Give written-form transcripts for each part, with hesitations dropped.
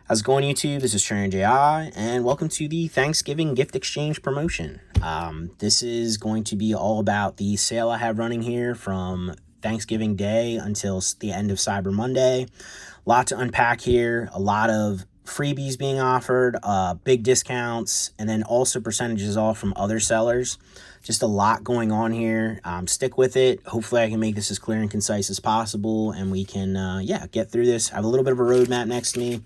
How's it going, YouTube? This is Trainer JI, and welcome to the Thanksgiving gift exchange promotion. This is going to be all about the sale I have running here from Thanksgiving Day until the end of Cyber Monday. A lot to unpack here, a lot of freebies being offered, big discounts, and then also percentages off from other sellers. Just a lot going on here. Stick with it. Hopefully I can make this as clear and concise as possible, and we can, get through this. I have a little bit of a roadmap next to me.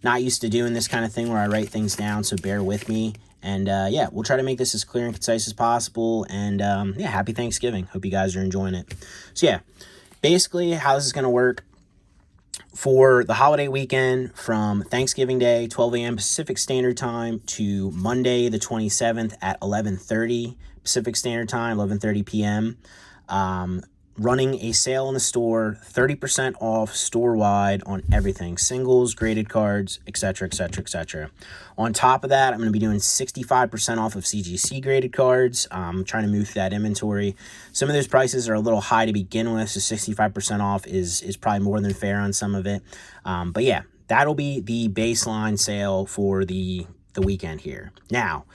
Not used to doing this kind of thing where I write things down, so bear with me. And, we'll try to make this as clear and concise as possible. And, happy Thanksgiving. Hope you guys are enjoying it. So, basically how this is going to work. For the holiday weekend from Thanksgiving Day, 12 a.m. Pacific Standard Time to Monday the 27th at 11:30 Pacific Standard Time, 11:30 p.m., running a sale in the store, 30% off store-wide on everything, singles, graded cards, etc., etc., etc. On top of that, I'm going to be doing 65% off of CGC graded cards. I'm trying to move through that inventory. Some of those prices are a little high to begin with, so 65% off is probably more than fair on some of it. But yeah, that'll be the baseline sale for the weekend here. Now,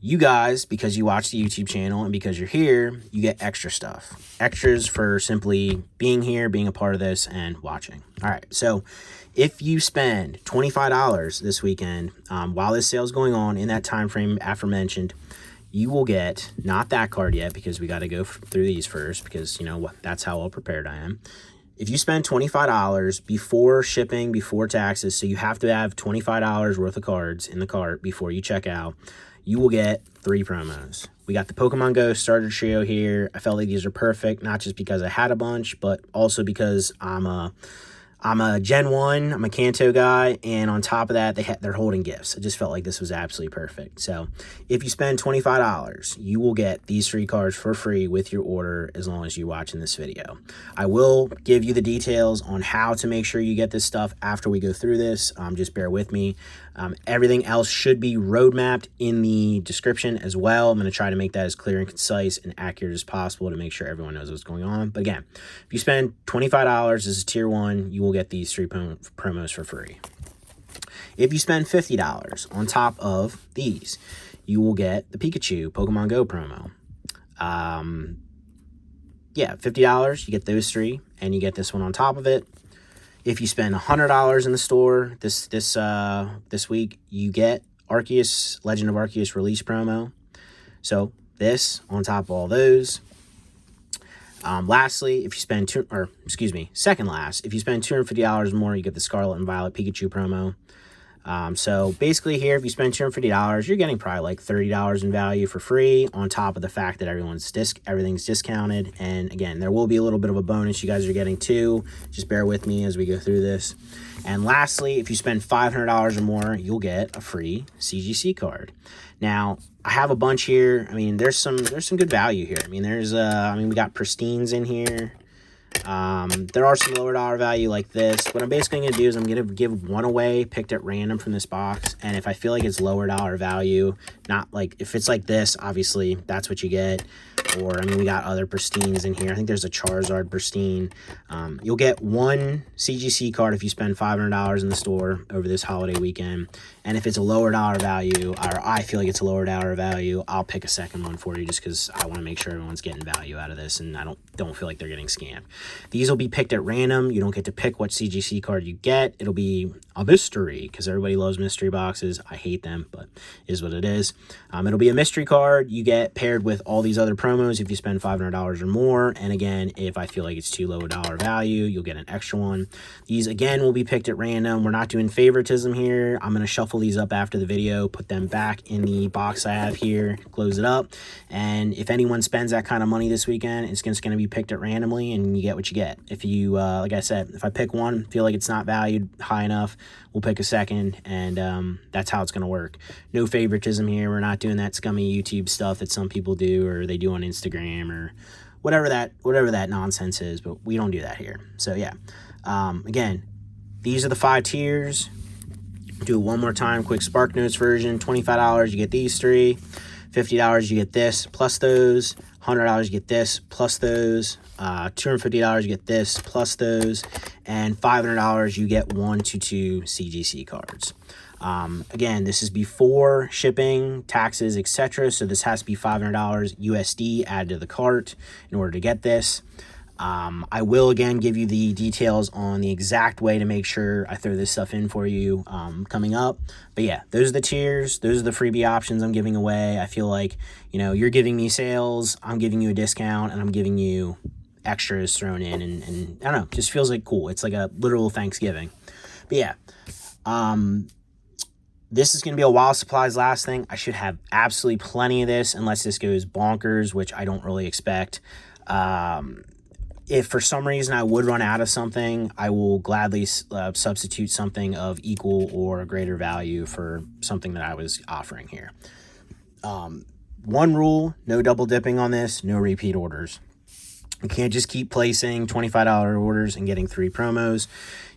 you guys, because you watch the YouTube channel and because you're here, you get extra stuff. Extras for simply being here, being a part of this, and watching. All right, so if you spend $25 this weekend while this sale is going on in that time frame aforementioned, you will get, not that card yet because we got to go through these first because, you know what, that's how well prepared I am. If you spend $25 before shipping, before taxes, so you have to have $25 worth of cards in the cart before you check out, you will get 3 promos. We got the Pokemon GO starter trio here. I felt like these are perfect, not just because I had a bunch, but also because I'm a Gen 1, I'm a Kanto guy, and on top of that, they're holding gifts. I just felt like this was absolutely perfect. So if you spend $25, you will get these 3 cards for free with your order as long as you're watching this video. I will give you the details on how to make sure you get this stuff after we go through this. Just bear with me. Everything else should be roadmapped in the description as well. I'm going to try to make that as clear and concise and accurate as possible to make sure everyone knows what's going on. But again, if you spend $25 as a tier 1, you will get these 3 promos for free. If you spend $50 on top of these, you will get the Pikachu Pokemon GO promo. $50, you get those 3, and you get this one on top of it. If you spend $100 in the store this week, you get Arceus, Legend of Arceus release promo. So this on top of all those. Lastly, if you spend second last, if you spend $250 more, you get the Scarlet and Violet Pikachu promo. So basically here, if you spend $250, you're getting probably like $30 in value for free on top of the fact that everything's discounted. And again, there will be a little bit of a bonus you guys are getting too. Just bear with me as we go through this. And lastly, if you spend $500 or more, you'll get a free CGC card. Now, I have a bunch here. I mean, there's some good value here. I mean, we got pristines in here. There are some lower dollar value like this. What I'm basically going to do is I'm going to give one away picked at random from this box. And if I feel like it's lower dollar value, not like if it's like this, obviously that's what you get. Or, I mean, we got other pristines in here. I think there's a Charizard pristine. You'll get 1 CGC card if you spend $500 in the store over this holiday weekend. And if it's a lower dollar value, or I feel like it's a lower dollar value, I'll pick a second one for you just because I want to make sure everyone's getting value out of this and I don't feel like they're getting scammed. These will be picked at random. You don't get to pick what CGC card you get. It'll be a mystery because everybody loves mystery boxes. I hate them, but it is what it is. It'll be a mystery card you get paired with all these other promos if you spend $500 or more. And again, if I feel like it's too low a dollar value, you'll get an extra one. These again will be picked at random. We're not doing favoritism here. I'm going to shuffle these up after the video, put them back in the box I have here, close it up. And if anyone spends that kind of money this weekend, it's just going to be picked at randomly and you get what you get. If you, like I said, if I pick one, feel like it's not valued high enough, we'll pick a second, and that's how it's going to work. No favoritism here. We're not doing that scummy YouTube stuff that some people do or they do on Instagram or whatever that nonsense is, but we don't do that here. So yeah, again, these are the 5 tiers. Do it one more time, quick Spark Notes version. $25, you get these 3. $50, you get this plus those. $100 you get this plus those, $250 you get this plus those, and $500 you get 1 to 2 CGC cards. Again, this is before shipping, taxes, etc. So this has to be $500 USD added to the cart in order to get this. I will again give you the details on the exact way to make sure I throw this stuff in for you coming up. But yeah, those are the tiers. Those are the freebie options I'm giving away. I feel like, you know, you're giving me sales, I'm giving you a discount, and I'm giving you extras thrown in. And I don't know, just feels like cool. It's like a literal Thanksgiving. But yeah, this is going to be a while supplies last thing. I should have absolutely plenty of this unless this goes bonkers, which I don't really expect. If for some reason I would run out of something, I will gladly substitute something of equal or greater value for something that I was offering here. One rule, no double dipping on this, no repeat orders. You can't just keep placing $25 orders and getting 3 promos.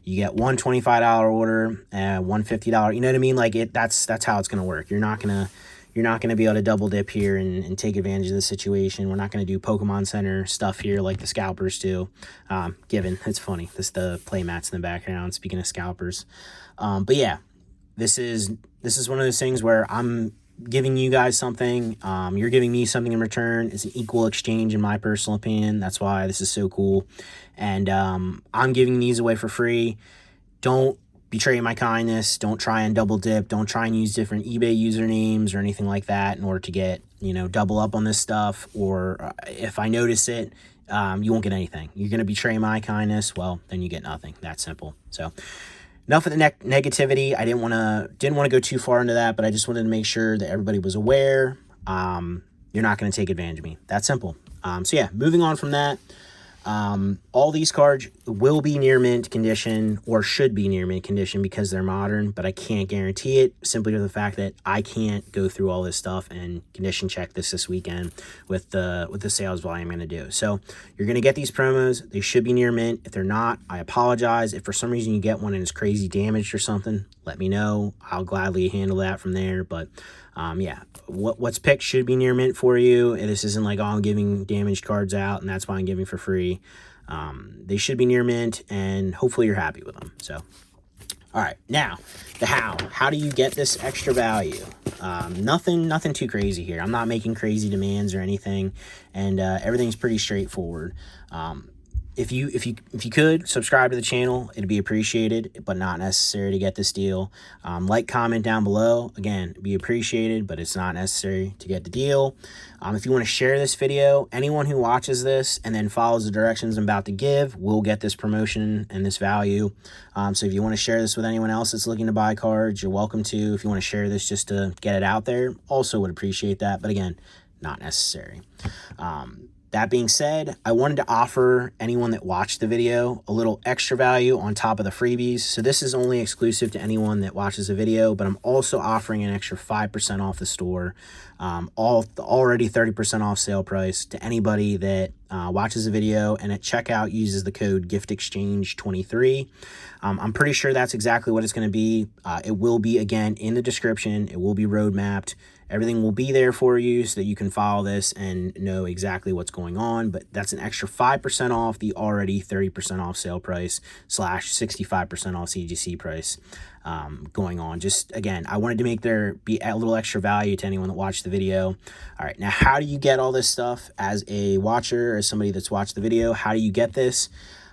You get one $25 order and one $50. You know what I mean? Like that's how it's gonna work. You're not gonna be able to double dip here and take advantage of the situation. We're not gonna do Pokemon Center stuff here like the scalpers do. Given it's funny, the play mats in the background. Speaking of scalpers, but yeah, this is one of those things where I'm giving you guys something, you're giving me something in return. It's an equal exchange in my personal opinion. That's why this is so cool. And I'm giving these away for free. Don't betray my kindness. Don't try and double dip. Don't try and use different eBay usernames or anything like that in order to get, you know, double up on this stuff. Or if I notice it, you won't get anything. You're going to betray my kindness, well, then you get nothing. That's simple. So enough of the negativity. I didn't want to go too far into that, but I just wanted to make sure that everybody was aware. You're not going to take advantage of me. That's simple. So yeah, moving on from that. All these cards will be near mint condition or should be near mint condition because they're modern, but I can't guarantee it simply with the fact that I can't go through all this stuff and condition check this weekend with the sales volume I'm going to do. So you're going to get these promos. They should be near mint. If they're not, I apologize. If for some reason you get one and it's crazy damaged or something, let me know. I'll gladly handle that from there. But yeah, what's picked should be near mint for you. And this isn't like, oh, I'm giving damaged cards out and that's why I'm giving for free. They should be near mint and hopefully you're happy with them. So, all right, now the how do you get this extra value? Nothing too crazy here. I'm not making crazy demands or anything, and everything's pretty straightforward. If you could subscribe to the channel, it'd be appreciated, but not necessary to get this deal. Like, comment down below. Again, it'd be appreciated, but it's not necessary to get the deal. If you want to share this video, anyone who watches this and then follows the directions I'm about to give will get this promotion and this value. So if you want to share this with anyone else that's looking to buy cards, you're welcome to. If you want to share this just to get it out there, also would appreciate that. But again, not necessary. That being said, I wanted to offer anyone that watched the video a little extra value on top of the freebies. So this is only exclusive to anyone that watches the video, but I'm also offering an extra 5% off the store, already 30% off sale price to anybody that watches the video and at checkout uses the code GIFTEXCHANGE23. I'm pretty sure that's exactly what it's going to be. It will be, again, in the description. It will be roadmapped. Everything will be there for you so that you can follow this and know exactly what's going on. But that's an extra 5% off the already 30% off sale price / 65% off CGC price going on. Just, again, I wanted to make there be a little extra value to anyone that watched the video. All right, now how do you get all this stuff as a watcher, as somebody that's watched the video? How do you get this?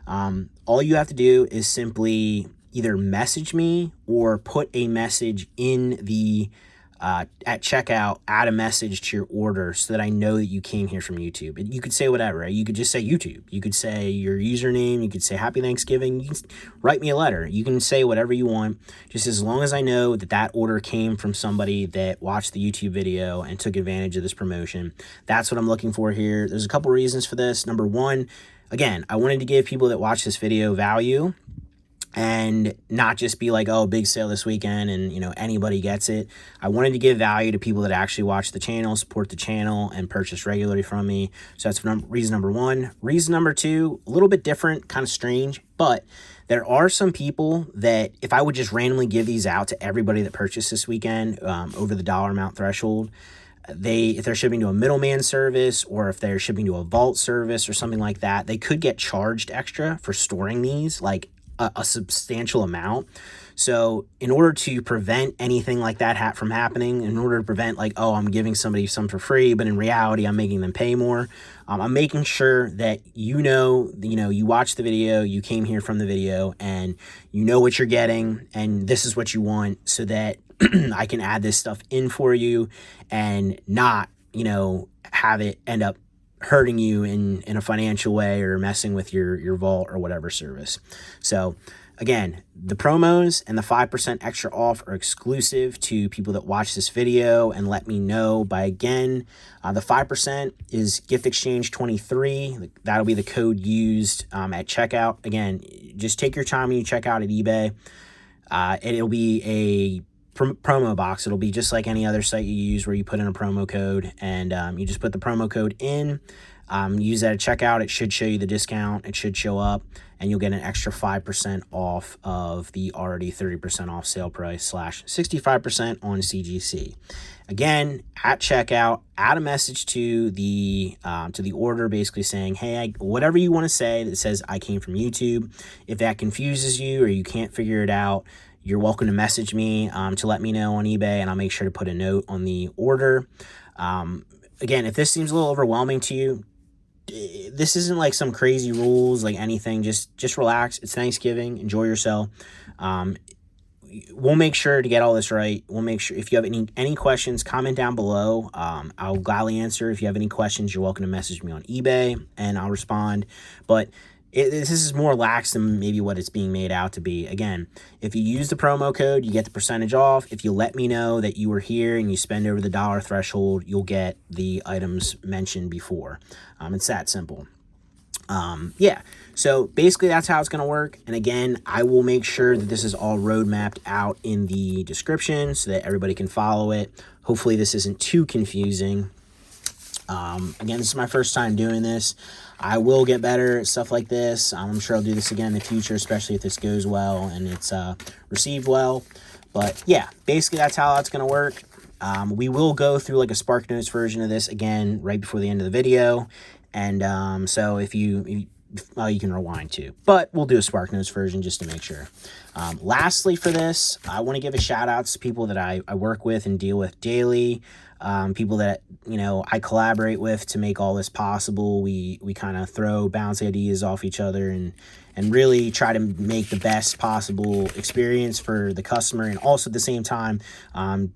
All you have to do is simply either message me or put a message in the at checkout, add a message to your order so that I know that you came here from YouTube. And you could say whatever, right? You could just say YouTube. You could say your username. You could say Happy Thanksgiving. You can write me a letter. You can say whatever you want, just as long as I know that that order came from somebody that watched the YouTube video and took advantage of this promotion. That's what I'm looking for here. There's a couple reasons for this. Number one, again, I wanted to give people that watch this video value and not just be like, oh, big sale this weekend and, you know, anybody gets it. I wanted to give value to people that actually watch the channel, support the channel, and purchase regularly from me. So that's reason number one. Reason number two, a little bit different, kind of strange, but there are some people that if I would just randomly give these out to everybody that purchased this weekend over the dollar amount threshold, if they're shipping to a middleman service, or if they're shipping to a vault service or something like that, they could get charged extra for storing these, like a substantial amount. So in order to prevent anything like that from happening, in order to prevent like, oh, I'm giving somebody some for free, but in reality, I'm making them pay more, I'm making sure that you watch the video, you came here from the video, and you know what you're getting, and this is what you want, so that I can add this stuff in for you and not, have it end up hurting you in a financial way or messing with your vault or whatever service. So again, the promos and the 5% extra off are exclusive to people that watch this video and let me know by, again, the 5% is Gift Exchange 23. That'll be the code used at checkout. Again, just take your time when you check out at eBay. It'll be a promo box. It'll be just like any other site you use where you put in a promo code, and you just put the promo code in, use that at checkout. It should show you the discount. It should show up, and you'll get an extra 5% off of the already 30% off sale price / 65% on CGC. Again, at checkout, add a message to the order, basically saying, hey, whatever you want to say that says I came from YouTube. If that confuses you or you can't figure it out, you're welcome to message me to let me know on eBay, and I'll make sure to put a note on the order. Again, if this seems a little overwhelming to you, this isn't like some crazy rules, like anything. Just relax. It's Thanksgiving. Enjoy yourself. We'll make sure to get all this right. We'll make sure, if you have any questions, comment down below. I'll gladly answer. If you have any questions, you're welcome to message me on eBay, and I'll respond. But this is more lax than maybe what it's being made out to be. Again, if you use the promo code, you get the percentage off. If you let me know that you were here and you spend over the $1 threshold, you'll get the items mentioned before. It's that simple. Yeah, so basically that's how it's going to work. And again, I will make sure that this is all road mapped out in the description so that everybody can follow it. Hopefully this isn't too confusing. Again, this is my first time doing this. I will get better at stuff like this. I'm sure I'll do this again in the future, especially if this goes well and it's received well. But yeah, basically that's how that's going to work. We will go through like a Spark Notes version of this again right before the end of the video. And so if you can rewind too, but we'll do a Spark Notes version just to make sure. Lastly for this, I want to give a shout out to people that I work with and deal with daily. People that, I collaborate with to make all this possible. We kind of bounce ideas off each other and really try to make the best possible experience for the customer, and also at the same time,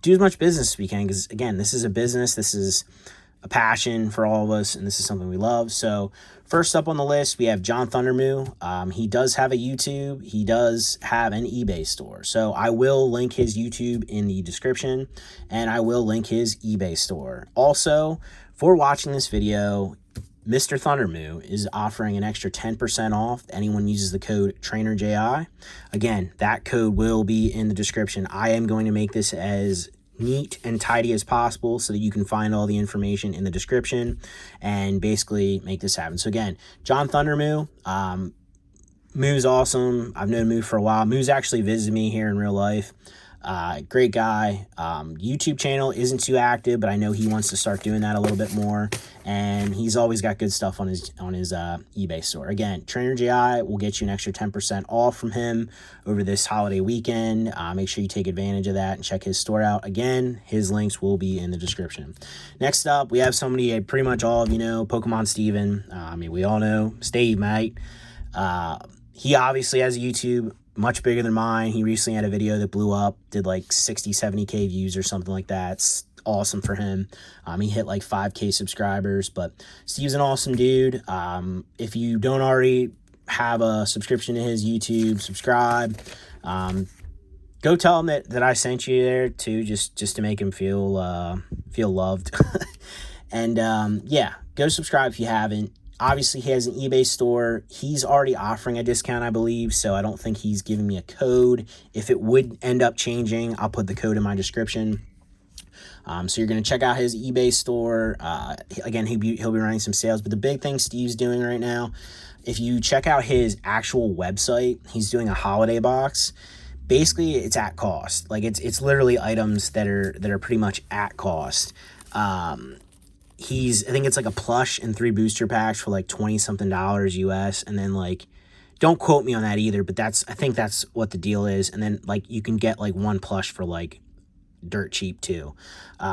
do as much business as we can, because again, this is a business, this is a passion for all of us, and this is something we love. So first up on the list, we have John Thundermoo. He does have a YouTube. He does have an eBay store. So I will link his YouTube in the description, and I will link his eBay store. Also, for watching this video, Mr. Thundermoo is offering an extra 10% off. Anyone uses the code TrainerJI. Again, that code will be in the description. I am going to make this as neat and tidy as possible so that you can find all the information in the description and basically make this happen. So again, John Thundermoo, Moo's awesome. I've known Moo for a while. Moo's actually visited me here in real life. Great guy. YouTube channel isn't too active, but I know he wants to start doing that a little bit more, and he's always got good stuff on his eBay store. Again, TrainerJI will get you an extra 10% off from him over this holiday weekend. Make sure you take advantage of that and check his store out. Again, his links will be in the description. Next up, we have somebody pretty much all of you know, Pokemon Steven. We all know Steve, mate. He obviously has a YouTube much bigger than mine. He recently had a video that blew up, did like 60, 70K views or something like that. It's awesome for him. He hit like 5K subscribers, but Steve's an awesome dude. If you don't already have a subscription to his YouTube, subscribe. Go tell him that I sent you there too, just to make him feel loved. And yeah, go subscribe if you haven't. Obviously, he has an eBay store. He's already offering a discount, I believe, so I don't think he's giving me a code. If it would end up changing, I'll put the code in my description. So you're going to check out his eBay store. Again, he'll be running some sales, but the big thing Steve's doing right now, if you check out his actual website, he's doing a holiday box. Basically, it's at cost. Like it's literally items that are pretty much at cost. I think it's like a plush and 3 booster packs for like 20 something dollars US. And then like, don't quote me on that either, but I think that's what the deal is. And then like you can get like 1 plush for like dirt cheap too.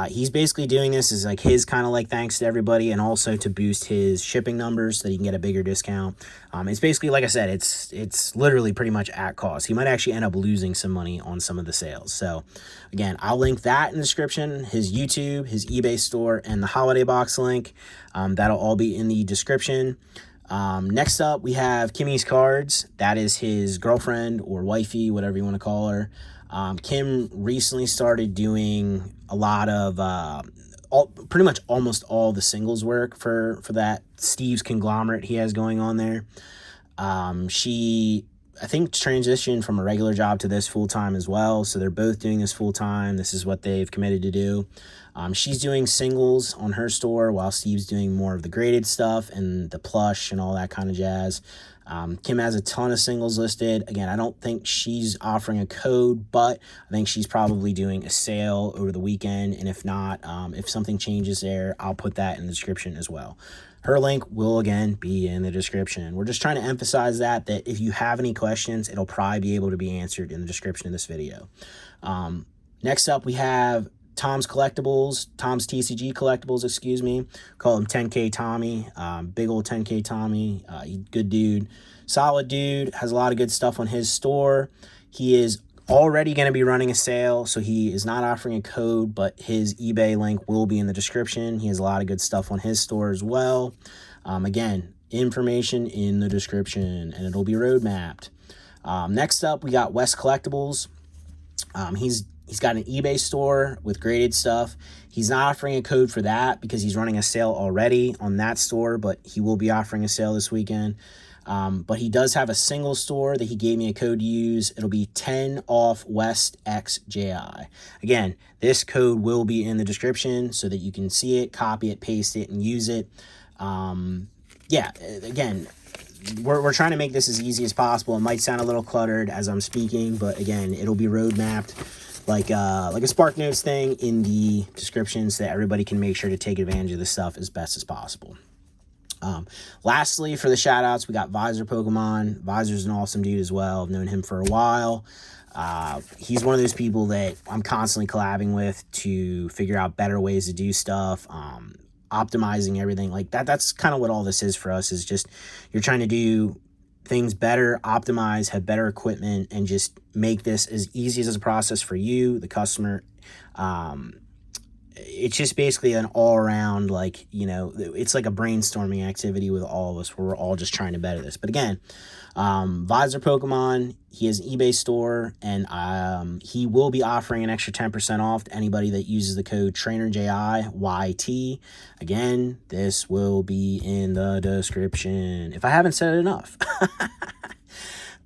He's basically doing this as like his kind of like thanks to everybody, and also to boost his shipping numbers so that he can get a bigger discount. It's basically, like I said, it's literally pretty much at cost. He might actually end up losing some money on some of the sales. So again, I'll link that in the description, his YouTube, his eBay store, and the holiday box link. That'll all be in the description. Next up, we have Kimmy's Cards. That is his girlfriend or wifey, whatever you want to call her. Kim recently started doing a lot of, pretty much almost all the singles work for that Steve's conglomerate he has going on there. She, I think, transitioned from a regular job to this full-time as well. So they're both doing this full-time. This is what they've committed to do. She's doing singles on her store while Steve's doing more of the graded stuff and the plush and all that kind of jazz. Kim has a ton of singles listed. Again, I don't think she's offering a code, but I think she's probably doing a sale over the weekend. And if not, if something changes there, I'll put that in the description as well. Her link will, again, be in the description. We're just trying to emphasize that if you have any questions, it'll probably be able to be answered in the description of this video. Next up, we have Tom's TCG Collectibles, excuse me. Call him 10K Tommy. Big old 10K Tommy. Good dude. Solid dude. Has a lot of good stuff on his store. He is already going to be running a sale, so he is not offering a code, but his eBay link will be in the description. He has a lot of good stuff on his store as well. Again, information in the description, and it'll be road mapped. Next up, we got West Collectibles. He's got an eBay store with graded stuff. He's not offering a code for that because he's running a sale already on that store, but he will be offering a sale this weekend. But he does have a single store that he gave me a code to use. It'll be 10 off West XJI. Again, this code will be in the description so that you can see it, copy it, paste it, and use it. Yeah, again, we're trying to make this as easy as possible. It might sound a little cluttered as I'm speaking, but again, it'll be road mapped like a Spark Notes thing in the description so that everybody can make sure to take advantage of this stuff as best as possible. Lastly, for the shout outs, we got Visor Pokemon. Visor's an awesome dude as well. I've known him for a while. He's one of those people that I'm constantly collabing with to figure out better ways to do stuff, optimizing everything like that. That's kind of what all this is for us, is just you're trying to do things better, optimize, have better equipment, and just make this as easy as a process for you, the customer. It's just basically an all-around, like, you know, it's like a brainstorming activity with all of us where we're all just trying to better this. But again, Visor Pokemon, he has an eBay store, and he will be offering an extra 10% off to anybody that uses the code TrainerJIYT. Again, this will be in the description, if I haven't said it enough.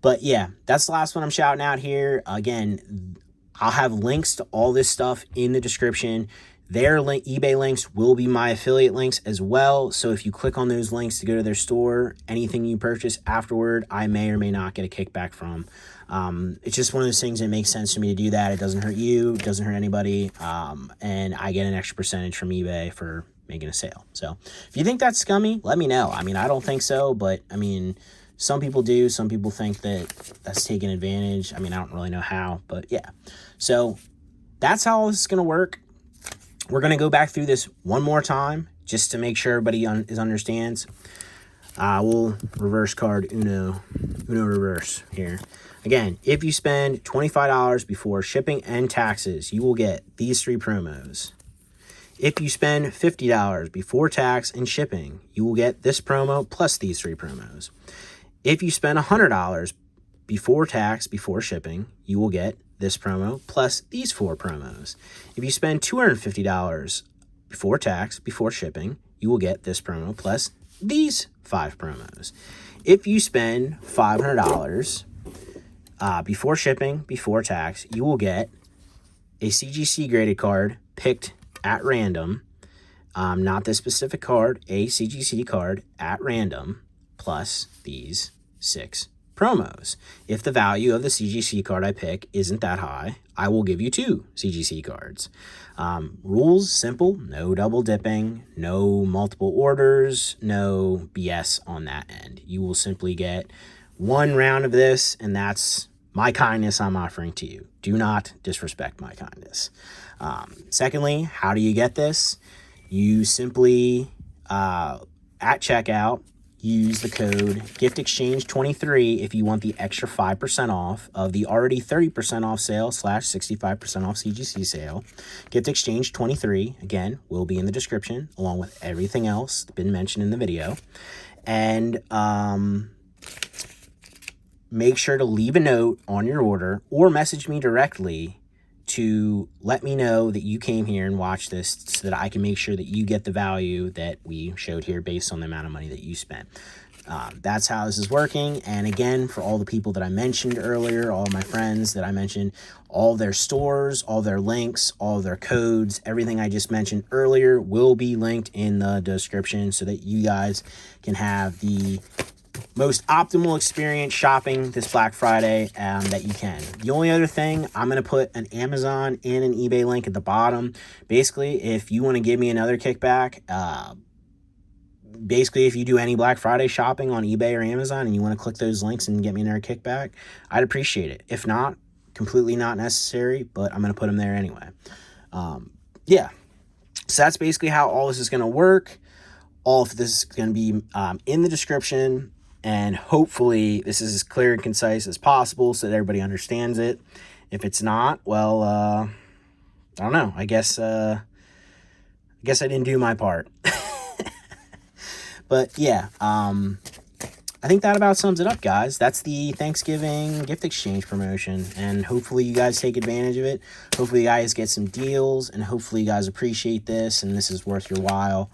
But yeah, that's the last one I'm shouting out here. Again, I'll have links to all this stuff in the description. Their eBay links will be my affiliate links as well. So if you click on those links to go to their store, anything you purchase afterward, I may or may not get a kickback from. It's just one of those things that makes sense to me to do that. It doesn't hurt you, it doesn't hurt anybody, and I get an extra percentage from eBay for making a sale. So if you think that's scummy, let me know. I mean, I don't think so, but I mean, some people do. Some people think that that's taking advantage. I mean, I don't really know how, but yeah. So that's how this is going to work. We're going to go back through this one more time just to make sure everybody understands. We'll reverse card Uno reverse here. Again, if you spend $25 before shipping and taxes, you will get these 3 promos. If you spend $50 before tax and shipping, you will get this promo plus these 3 promos. If you spend $100 before tax, before shipping, you will get this promo plus these 4 promos. If you spend $250 before tax, before shipping, you will get this promo plus these 5 promos. If you spend $500 before shipping, before tax, you will get a CGC graded card picked at random, not this specific card, a CGC card at random, plus these 6 promos. If the value of the CGC card I pick isn't that high, I will give you 2 CGC cards. Rules, simple, no double dipping, no multiple orders, no BS on that end. You will simply get 1 round of this, and that's my kindness I'm offering to you. Do not disrespect my kindness. Secondly, how do you get this? You simply, at checkout, use the code GIFTEXCHANGE23 if you want the extra 5% off of the already 30% off sale / 65% off CGC sale. GIFTEXCHANGE23, again, will be in the description, along with everything else that's been mentioned in the video. And make sure to leave a note on your order or message me directly to let me know that you came here and watched this so that I can make sure that you get the value that we showed here based on the amount of money that you spent. That's how this is working. And again, for all the people that I mentioned earlier, all my friends that I mentioned, all their stores, all their links, all their codes, everything I just mentioned earlier will be linked in the description so that you guys can have the most optimal experience shopping this Black Friday that you can. The only other thing, I'm going to put an Amazon and an eBay link at the bottom. Basically, if you want to give me another kickback, basically, if you do any Black Friday shopping on eBay or Amazon and you want to click those links and get me another kickback, I'd appreciate it. If not, completely not necessary, but I'm going to put them there anyway. Yeah, so that's basically how all this is going to work. All of this is going to be in the description. And hopefully this is as clear and concise as possible so that everybody understands it. If it's not, well, I don't know. I guess I didn't do my part. But yeah, I think that about sums it up, guys. That's the Thanksgiving gift exchange promotion. And hopefully you guys take advantage of it. Hopefully you guys get some deals. And hopefully you guys appreciate this and this is worth your while.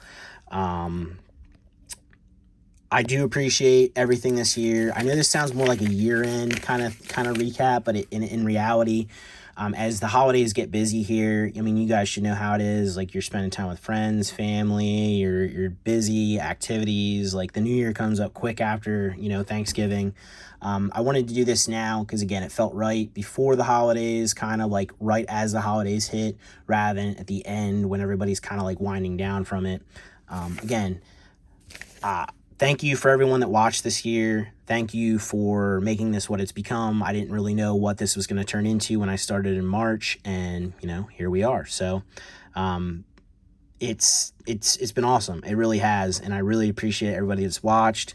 I do appreciate everything this year. I know this sounds more like a year-end kind of recap, but in reality, as the holidays get busy here, I mean, you guys should know how it is. Like, you're spending time with friends, family, you're busy, activities. Like, the new year comes up quick after, Thanksgiving. I wanted to do this now because, again, it felt right before the holidays, kind of like right as the holidays hit, rather than at the end when everybody's kind of like winding down from it. Thank you for everyone that watched this year. Thank you for making this what it's become. I didn't really know what this was going to turn into when I started in March, and here we are. So it's been awesome. It really has, and I really appreciate everybody that's watched.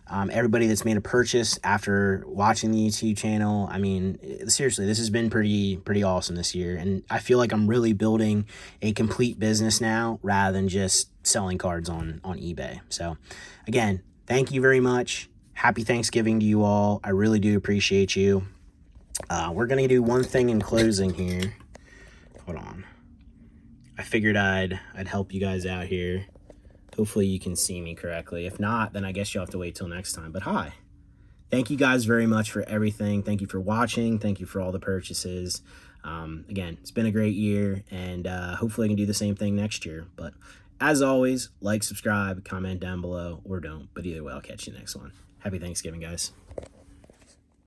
Everybody that's made a purchase after watching the YouTube channel. I mean, seriously, this has been pretty awesome this year, and I feel like I'm really building a complete business now rather than just selling cards on eBay. So again, thank you very much. Happy Thanksgiving to you all. I really do appreciate you. We're gonna do one thing in closing here. Hold on. I figured I'd help you guys out here. Hopefully you can see me correctly. If not, then I guess you'll have to wait till next time. But hi. Thank you guys very much for everything. Thank you for watching. Thank you for all the purchases. Again, it's been a great year, and hopefully I can do the same thing next year. But as always, like, subscribe, comment down below, or don't. But either way, I'll catch you next one. Happy Thanksgiving, guys.